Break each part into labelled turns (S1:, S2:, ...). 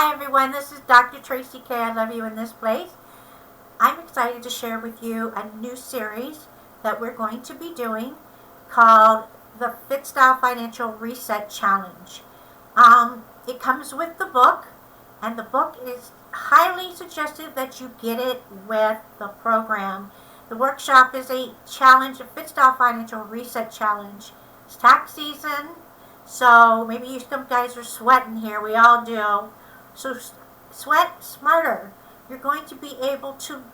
S1: Hi everyone, this is Dr. Traci K. I love you in this place. I'm excited to share with you a new series that we're going to be doing called the FitStyle Financial Reset Challenge. It comes with the book, and the book is highly suggestive that you get it with the program. The workshop is a challenge, a FitStyle Financial Reset Challenge. It's tax season, so maybe you some guys are sweating here. We all do. So sweat smarter. You're going to be able to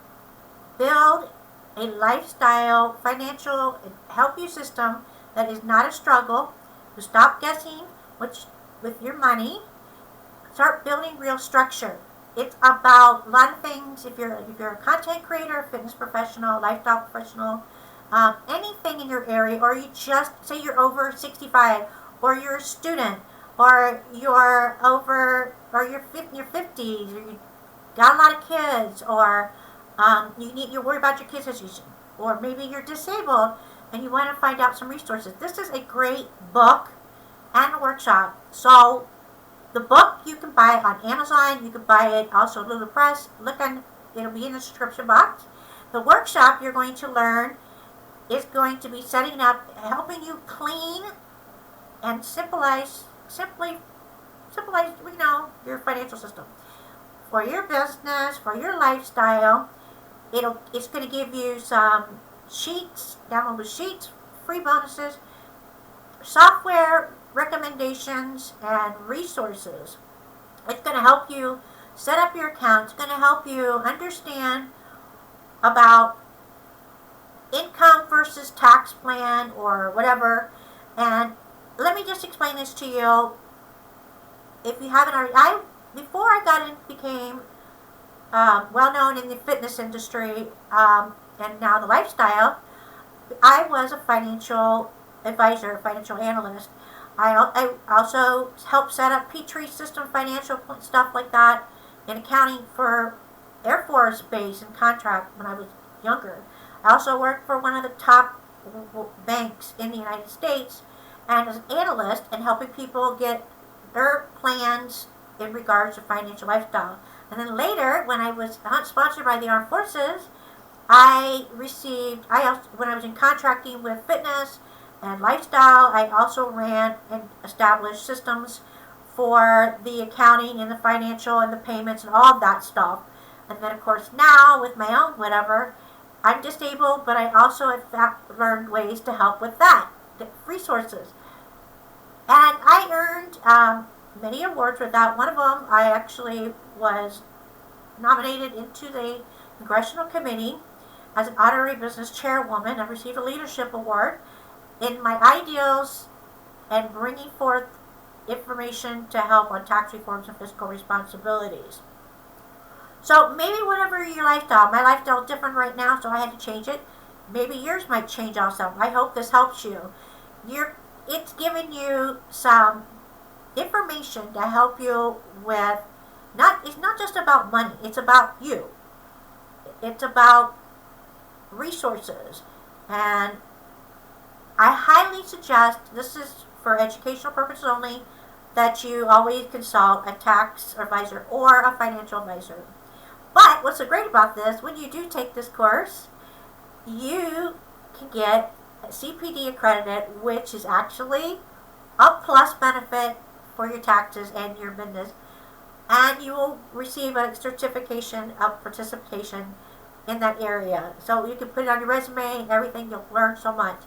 S1: build a lifestyle, financial, help you system that is not a struggle. You stop guessing with your money. Start building real structure. It's about a lot of things. If you're a content creator, fitness professional, lifestyle professional, anything in your area, or you just say you're over 65, or you're a student, or you're over, or you're in your 50s, or you got a lot of kids, or you're worried about your kids' education, or maybe you're disabled and you want to find out some resources. This is a great book and a workshop. So the book you can buy on Amazon. You can buy it also at Lulu Press. It'll be in the description box. The workshop you're going to learn is going to be setting up, helping you clean and simply your financial system for your business, for your lifestyle. It's going to give you some sheets, downloadable sheets, free bonuses, software recommendations, and resources. It's going to help you set up your account. It's going to help you understand about income versus tax plan or whatever. And let me just explain this to you. If you haven't already, before I became well known in the fitness industry and now the lifestyle, I was a financial advisor, a financial analyst. I also helped set up Petrie system, financial stuff like that, in accounting for Air Force Base and contract when I was younger. I also worked for one of the top banks in the United States and as an analyst and helping people get their plans in regards to financial lifestyle. And then later, when I was sponsored by the Armed Forces, when I was in contracting with fitness and lifestyle, I also ran and established systems for the accounting and the financial and the payments and all of that stuff. And then, of course, now with my own whatever, I'm disabled, but I also have learned ways to help with that, the resources. And I earned many awards with that. One of them, I actually was nominated into the Congressional Committee as an honorary business chairwoman. I received a leadership award in my ideals and bringing forth information to help on tax reforms and fiscal responsibilities. So maybe whatever your lifestyle, my lifestyle is different right now, so I had to change it. Maybe yours might change also. I hope this helps you. It's giving you some information to help you with, it's not just about money, it's about you. It's about resources. And I highly suggest, this is for educational purposes only, that you always consult a tax advisor or a financial advisor. But what's so great about this, when you do take this course, you can get CPD accredited, which is actually a plus benefit for your taxes and your business. And you will receive a certification of participation in that area. So you can put it on your resume and everything. You'll learn so much.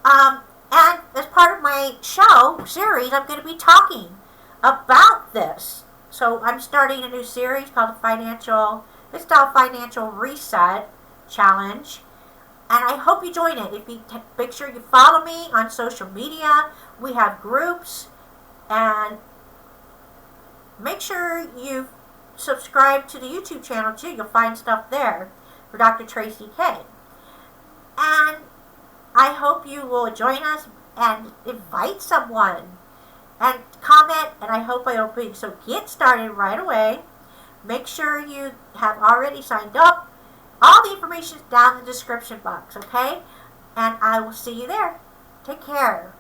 S1: And as part of my show series, I'm going to be talking about this. So I'm starting a new series called the FitStyle Financial Reset Challenge. And I hope you join it. Make sure you follow me on social media. We have groups. And make sure you subscribe to the YouTube channel too. You'll find stuff there for Dr. Traci K. And I hope you will join us and invite someone and comment. And I hope I will. So get started right away. Make sure you have already signed up. All the information is down in the description box, okay? And I will see you there. Take care.